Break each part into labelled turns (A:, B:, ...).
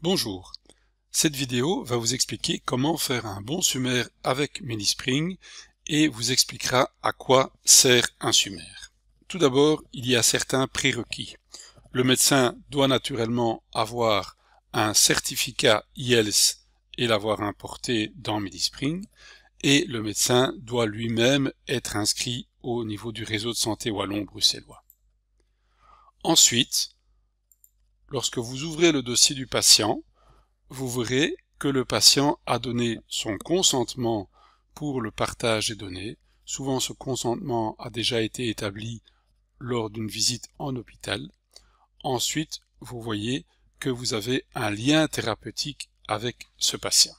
A: Bonjour, cette vidéo va vous expliquer comment faire un bon sumaire avec MediSpring et vous expliquera à quoi sert un sumaire. Tout d'abord, il y a certains prérequis. Le médecin doit naturellement avoir un certificat IELTS et l'avoir importé dans MediSpring, et le médecin doit lui-même être inscrit au niveau du réseau de santé wallon bruxellois. Ensuite, lorsque vous ouvrez le dossier du patient, vous verrez que le patient a donné son consentement pour le partage des données. Souvent, ce consentement a déjà été établi lors d'une visite en hôpital. Ensuite, vous voyez que vous avez un lien thérapeutique avec ce patient.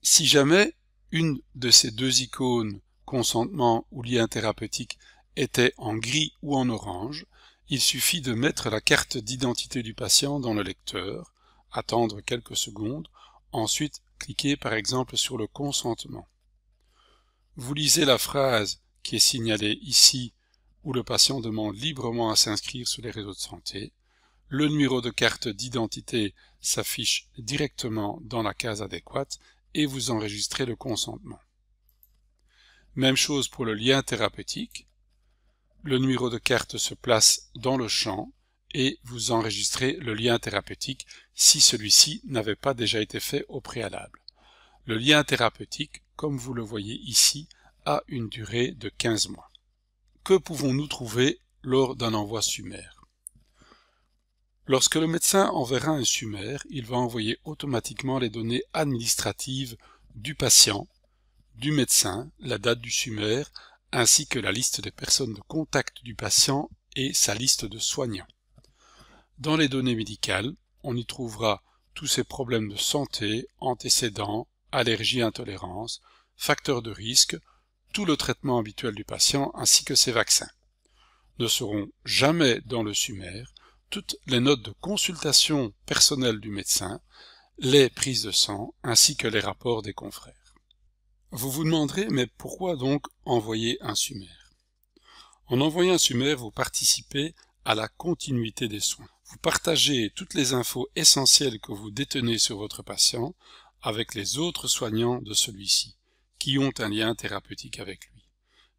A: Si jamais une de ces deux icônes, consentement ou lien thérapeutique, était en gris ou en orange, il suffit de mettre la carte d'identité du patient dans le lecteur, attendre quelques secondes, ensuite cliquer par exemple sur le consentement. Vous lisez la phrase qui est signalée ici où le patient demande librement à s'inscrire sur les réseaux de santé. Le numéro de carte d'identité s'affiche directement dans la case adéquate et vous enregistrez le consentement. Même chose pour le lien thérapeutique. Le numéro de carte se place dans le champ et vous enregistrez le lien thérapeutique si celui-ci n'avait pas déjà été fait au préalable. Le lien thérapeutique, comme vous le voyez ici, a une durée de 15 mois. Que pouvons-nous trouver lors d'un envoi sumaire? Lorsque le médecin enverra un sumaire, il va envoyer automatiquement les données administratives du patient, du médecin, la date du sumaire, ainsi que la liste des personnes de contact du patient et sa liste de soignants. Dans les données médicales, on y trouvera tous ses problèmes de santé, antécédents, allergies, intolérances, facteurs de risque, tout le traitement habituel du patient ainsi que ses vaccins. Ne seront jamais dans le sumaire toutes les notes de consultation personnelle du médecin, les prises de sang ainsi que les rapports des confrères. Vous vous demanderez, mais pourquoi donc envoyer un sumaire? En envoyant un sumaire, vous participez à la continuité des soins. Vous partagez toutes les infos essentielles que vous détenez sur votre patient avec les autres soignants de celui-ci, qui ont un lien thérapeutique avec lui.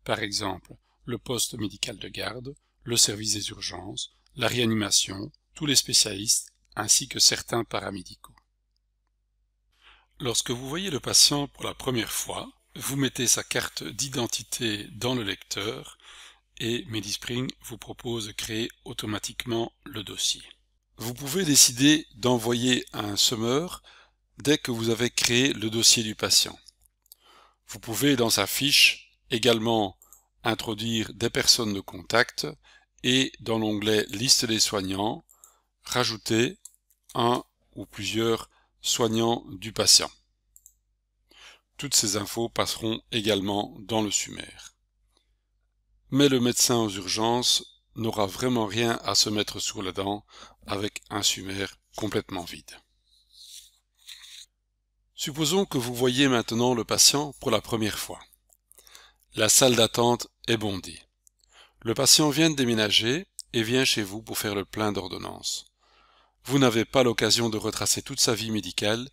A: Par exemple, le poste médical de garde, le service des urgences, la réanimation, tous les spécialistes, ainsi que certains paramédicaux. Lorsque vous voyez le patient pour la première fois, vous mettez sa carte d'identité dans le lecteur et MediSpring vous propose de créer automatiquement le dossier. Vous pouvez décider d'envoyer un summeur dès que vous avez créé le dossier du patient. Vous pouvez dans sa fiche également introduire des personnes de contact et dans l'onglet Liste des soignants, rajouter un ou plusieurs soignants du patient. Toutes ces infos passeront également dans le sumaire. Mais le médecin aux urgences n'aura vraiment rien à se mettre sous la dent avec un sumaire complètement vide. Supposons que vous voyez maintenant le patient pour la première fois. La salle d'attente est bondée. Le patient vient de déménager et vient chez vous pour faire le plein d'ordonnances. Vous n'avez pas l'occasion de retracer toute sa vie médicale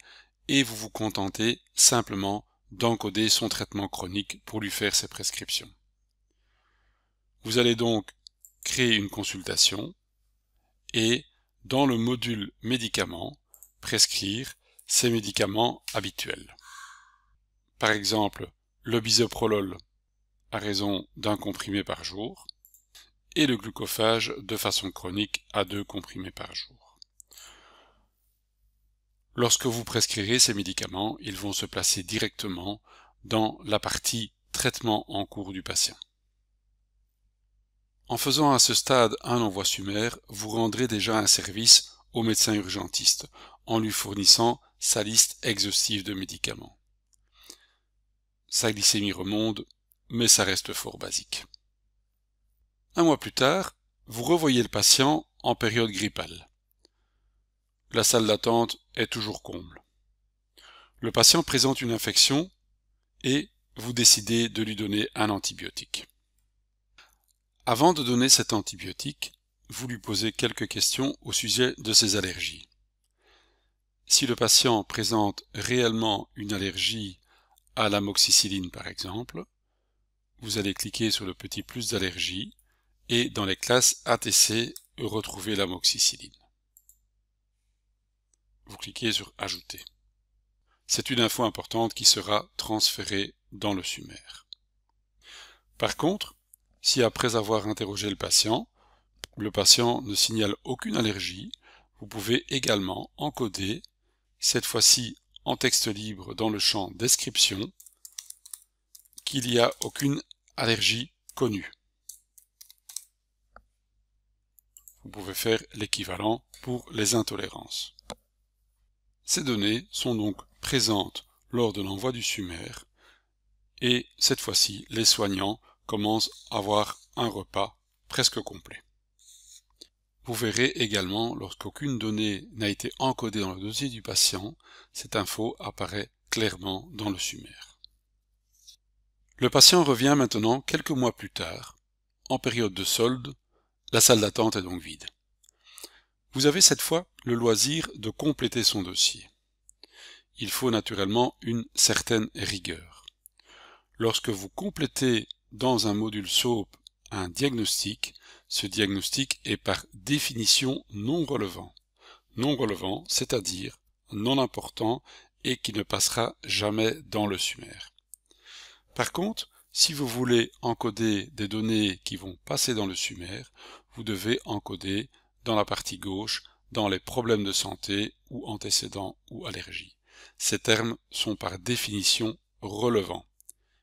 A: et vous vous contentez simplement d'encoder son traitement chronique pour lui faire ses prescriptions. Vous allez donc créer une consultation et, dans le module médicaments, prescrire ses médicaments habituels. Par exemple, le bisoprolol à raison d'un comprimé par jour et le glucophage de façon chronique à 2 comprimés par jour. Lorsque vous prescrirez ces médicaments, ils vont se placer directement dans la partie traitement en cours du patient. En faisant à ce stade un envoi sumaire, vous rendrez déjà un service au médecin urgentiste en lui fournissant sa liste exhaustive de médicaments. Sa glycémie remonte, mais ça reste fort basique. Un mois plus tard, vous revoyez le patient en période grippale. La salle d'attente est toujours comble. Le patient présente une infection et vous décidez de lui donner un antibiotique. Avant de donner cet antibiotique, vous lui posez quelques questions au sujet de ses allergies. Si le patient présente réellement une allergie à l'amoxicilline par exemple, vous allez cliquer sur le petit plus d'allergie et dans les classes ATC, retrouver l'amoxicilline. Vous cliquez sur Ajouter. C'est une info importante qui sera transférée dans le SUMER. Par contre, si après avoir interrogé le patient ne signale aucune allergie, vous pouvez également encoder, cette fois-ci en texte libre dans le champ Description, qu'il n'y a aucune allergie connue. Vous pouvez faire l'équivalent pour les intolérances. Ces données sont donc présentes lors de l'envoi du SUMER et cette fois-ci, les soignants commencent à avoir un repas presque complet. Vous verrez également, lorsqu'aucune donnée n'a été encodée dans le dossier du patient, cette info apparaît clairement dans le SUMER. Le patient revient maintenant quelques mois plus tard. En période de solde, la salle d'attente est donc vide. Vous avez cette fois le loisir de compléter son dossier. Il faut naturellement une certaine rigueur. Lorsque vous complétez dans un module SOAP un diagnostic, ce diagnostic est par définition non relevant. Non relevant, c'est-à-dire non important et qui ne passera jamais dans le SUMER. Par contre, si vous voulez encoder des données qui vont passer dans le SUMER, vous devez encoder dans la partie gauche, dans les problèmes de santé ou antécédents ou allergies. Ces termes sont par définition relevants.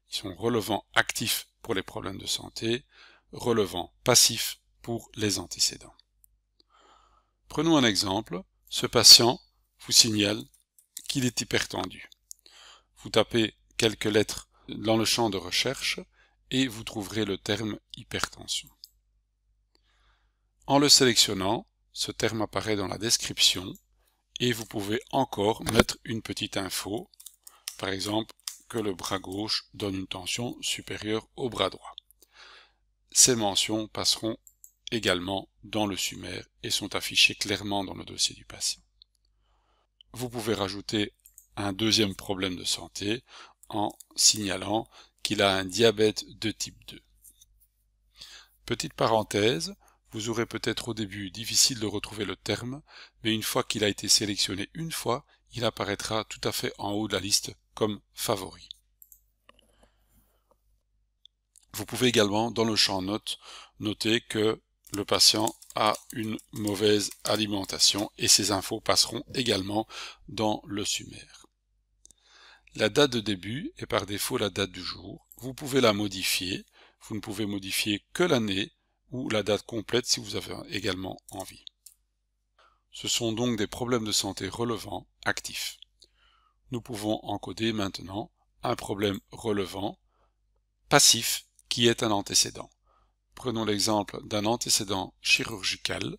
A: Ils sont relevants actifs pour les problèmes de santé, relevants passifs pour les antécédents. Prenons un exemple. Ce patient vous signale qu'il est hypertendu. Vous tapez quelques lettres dans le champ de recherche et vous trouverez le terme hypertension. En le sélectionnant, ce terme apparaît dans la description et vous pouvez encore mettre une petite info, par exemple que le bras gauche donne une tension supérieure au bras droit. Ces mentions passeront également dans le SUMER et sont affichées clairement dans le dossier du patient. Vous pouvez rajouter un deuxième problème de santé en signalant qu'il a un diabète de type 2. Petite parenthèse, vous aurez peut-être au début difficile de retrouver le terme, mais une fois qu'il a été sélectionné une fois, il apparaîtra tout à fait en haut de la liste comme favori. Vous pouvez également, dans le champ Notes, noter que le patient a une mauvaise alimentation et ces infos passeront également dans le SUMER. La date de début est par défaut la date du jour. Vous pouvez la modifier. Vous ne pouvez modifier que l'année ou la date complète si vous avez également envie. Ce sont donc des problèmes de santé relevants actifs. Nous pouvons encoder maintenant un problème relevant passif qui est un antécédent. Prenons l'exemple d'un antécédent chirurgical.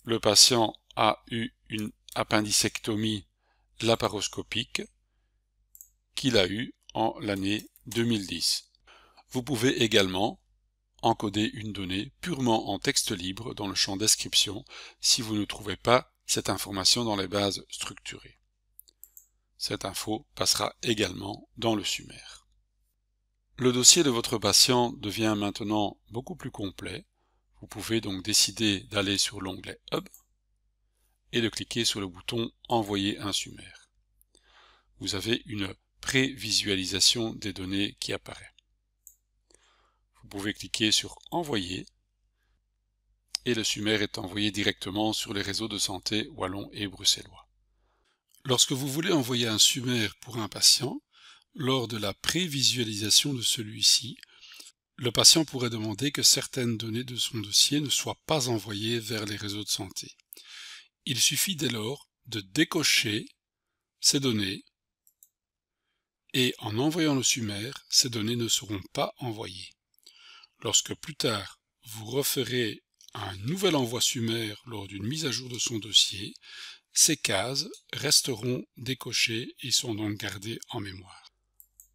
A: Le patient a eu une appendicectomie laparoscopique qu'il a eue en l'année 2010. Vous pouvez également encoder une donnée purement en texte libre dans le champ description si vous ne trouvez pas cette information dans les bases structurées. Cette info passera également dans le SUMER. Le dossier de votre patient devient maintenant beaucoup plus complet. Vous pouvez donc décider d'aller sur l'onglet Hub et de cliquer sur le bouton Envoyer un SUMER. Vous avez une prévisualisation des données qui apparaît. Vous pouvez cliquer sur Envoyer et le SUMER est envoyé directement sur les réseaux de santé wallons et bruxellois. Lorsque vous voulez envoyer un SUMER pour un patient, lors de la prévisualisation de celui-ci, le patient pourrait demander que certaines données de son dossier ne soient pas envoyées vers les réseaux de santé. Il suffit dès lors de décocher ces données et en envoyant le SUMER, ces données ne seront pas envoyées. Lorsque plus tard, vous referez un nouvel envoi SUMER lors d'une mise à jour de son dossier, ces cases resteront décochées et sont donc gardées en mémoire.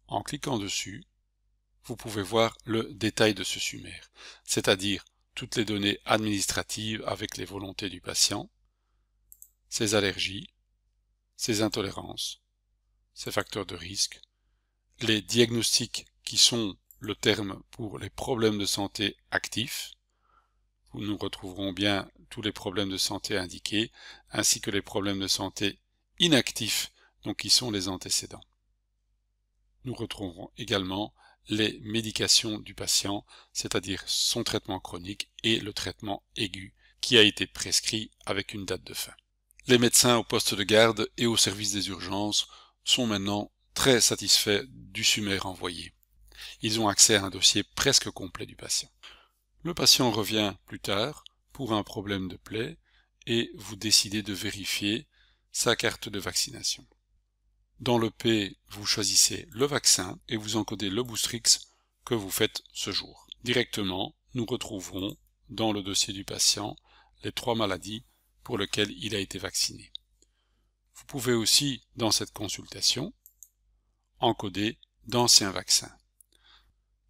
A: En cliquant dessus, vous pouvez voir le détail de ce SUMER, c'est-à-dire toutes les données administratives avec les volontés du patient, ses allergies, ses intolérances, ses facteurs de risque, les diagnostics qui sont le terme pour les problèmes de santé actifs, où nous retrouverons bien tous les problèmes de santé indiqués, ainsi que les problèmes de santé inactifs, donc qui sont les antécédents. Nous retrouverons également les médications du patient, c'est-à-dire son traitement chronique et le traitement aigu qui a été prescrit avec une date de fin. Les médecins au poste de garde et au service des urgences sont maintenant très satisfaits du sommaire envoyé. Ils ont accès à un dossier presque complet du patient. Le patient revient plus tard pour un problème de plaie et vous décidez de vérifier sa carte de vaccination. Dans le P, vous choisissez le vaccin et vous encodez le Boostrix que vous faites ce jour. Directement, nous retrouverons dans le dossier du patient les 3 maladies pour lesquelles il a été vacciné. Vous pouvez aussi, dans cette consultation, encoder d'anciens vaccins.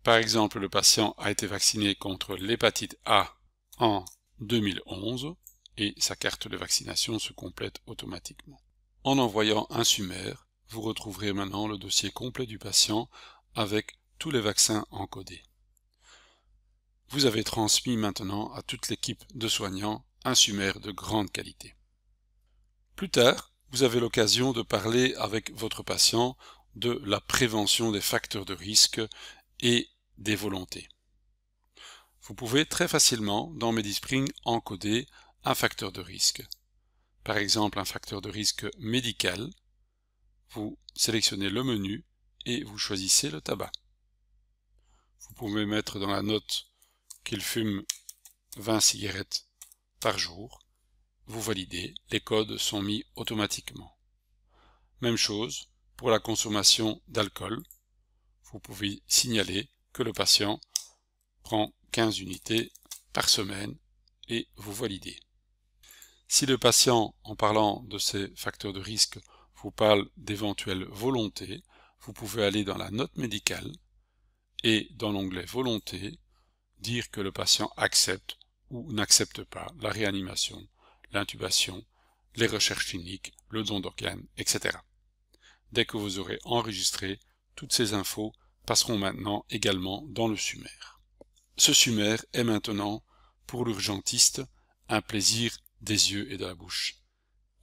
A: Par exemple, le patient a été vacciné contre l'hépatite A en 2011 et sa carte de vaccination se complète automatiquement. En envoyant un sommaire, vous retrouverez maintenant le dossier complet du patient avec tous les vaccins encodés. Vous avez transmis maintenant à toute l'équipe de soignants un sommaire de grande qualité. Plus tard, vous avez l'occasion de parler avec votre patient de la prévention des facteurs de risque et des volontés. Vous pouvez très facilement dans MediSpring encoder un facteur de risque. Par exemple, un facteur de risque médical. Vous sélectionnez le menu et vous choisissez le tabac. Vous pouvez mettre dans la note qu'il fume 20 cigarettes par jour. Vous validez, les codes sont mis automatiquement. Même chose pour la consommation d'alcool. Vous pouvez signaler que le patient prend 15 unités par semaine et vous validez. Si le patient, en parlant de ces facteurs de risque, vous parle d'éventuelles volontés, vous pouvez aller dans la note médicale et dans l'onglet Volonté, dire que le patient accepte ou n'accepte pas la réanimation, l'intubation, les recherches cliniques, le don d'organes, etc. Dès que vous aurez enregistré, toutes ces infos passeront maintenant également dans le sommaire. Ce sommaire est maintenant, pour l'urgentiste, un plaisir des yeux et de la bouche.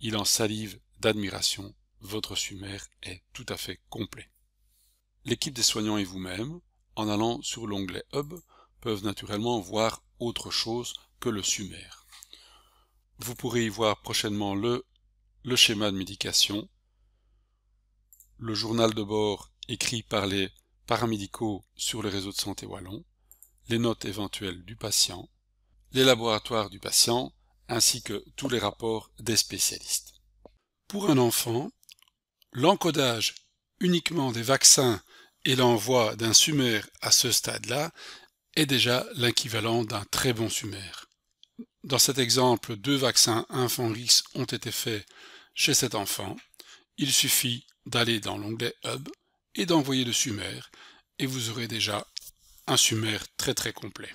A: Il en salive d'admiration, votre sommaire est tout à fait complet. L'équipe des soignants et vous-même, en allant sur l'onglet Hub, peuvent naturellement voir autre chose que le sommaire. Vous pourrez y voir prochainement le schéma de médication, le journal de bord écrit par les paramédicaux sur le réseau de santé wallon, les notes éventuelles du patient, les laboratoires du patient, ainsi que tous les rapports des spécialistes. Pour un enfant, l'encodage uniquement des vaccins et l'envoi d'un sommaire à ce stade-là est déjà l'équivalent d'un très bon sommaire. Dans cet exemple, 2 vaccins Infanrix ont été faits chez cet enfant. Il suffit d'aller dans l'onglet Hub et d'envoyer le sommaire et vous aurez déjà un sommaire très complet.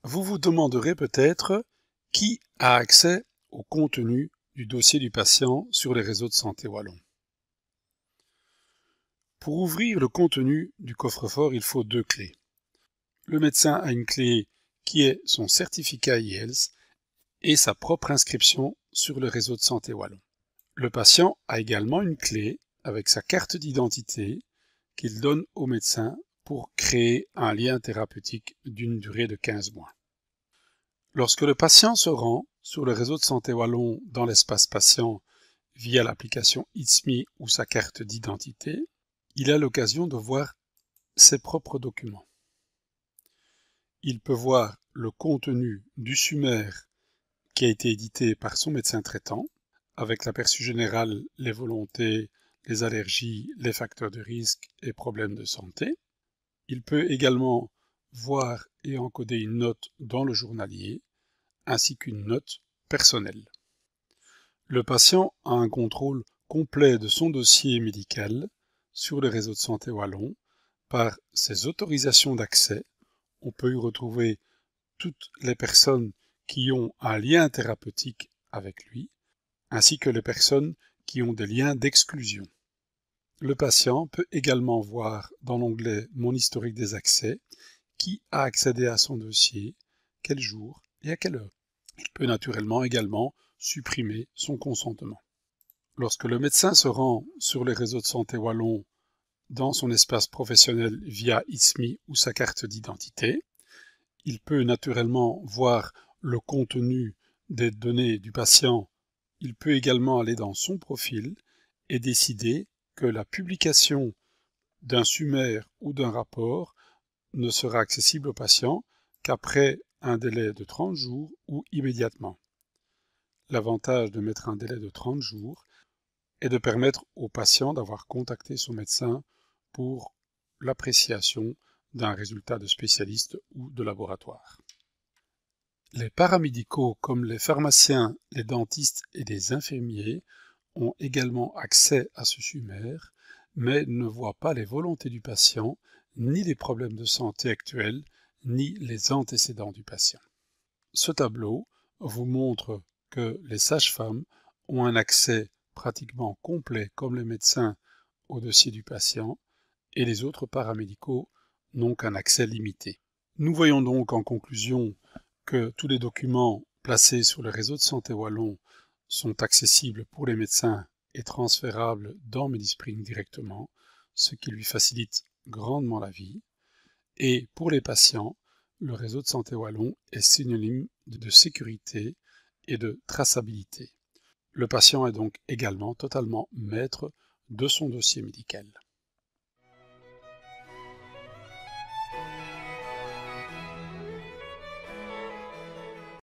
A: Vous vous demanderez peut-être qui a accès au contenu du dossier du patient sur les réseaux de santé wallon. Pour ouvrir le contenu du coffre-fort, il faut 2 clés. Le médecin a une clé qui est son certificat IELTS et sa propre inscription sur le réseau de santé wallon. Le patient a également une clé avec sa carte d'identité qu'il donne au médecin pour créer un lien thérapeutique d'une durée de 15 mois. Lorsque le patient se rend sur le réseau de santé wallon dans l'espace patient via l'application It's Me ou sa carte d'identité, il a l'occasion de voir ses propres documents. Il peut voir le contenu du sommaire qui a été édité par son médecin traitant, avec l'aperçu général, les volontés, les allergies, les facteurs de risque et problèmes de santé. Il peut également voir et encoder une note dans le journalier, ainsi qu'une note personnelle. Le patient a un contrôle complet de son dossier médical sur le réseau de santé wallon par ses autorisations d'accès. On peut y retrouver toutes les personnes qui ont un lien thérapeutique avec lui, ainsi que les personnes qui ont des liens d'exclusion. Le patient peut également voir dans l'onglet « Mon historique des accès » qui a accédé à son dossier, quel jour et à quelle heure. Il peut naturellement également supprimer son consentement. Lorsque le médecin se rend sur les réseaux de santé wallons dans son espace professionnel via ISMI ou sa carte d'identité, il peut naturellement voir le contenu des données du patient. Il peut également aller dans son profil et décider que la publication d'un sommaire ou d'un rapport ne sera accessible au patient qu'après un délai de 30 jours ou immédiatement. L'avantage de mettre un délai de 30 jours est de permettre au patient d'avoir contacté son médecin pour l'appréciation d'un résultat de spécialiste ou de laboratoire. Les paramédicaux comme les pharmaciens, les dentistes et les infirmiers ont également accès à ce sommaire, mais ne voient pas les volontés du patient, ni les problèmes de santé actuels, ni les antécédents du patient. Ce tableau vous montre que les sages-femmes ont un accès pratiquement complet, comme les médecins, au dossier du patient, et les autres paramédicaux n'ont qu'un accès limité. Nous voyons donc en conclusion que tous les documents placés sur le réseau de santé wallon sont accessibles pour les médecins et transférables dans Medispring directement, ce qui lui facilite grandement la vie. Et pour les patients, le réseau de santé wallon est synonyme de sécurité et de traçabilité. Le patient est donc également totalement maître de son dossier médical.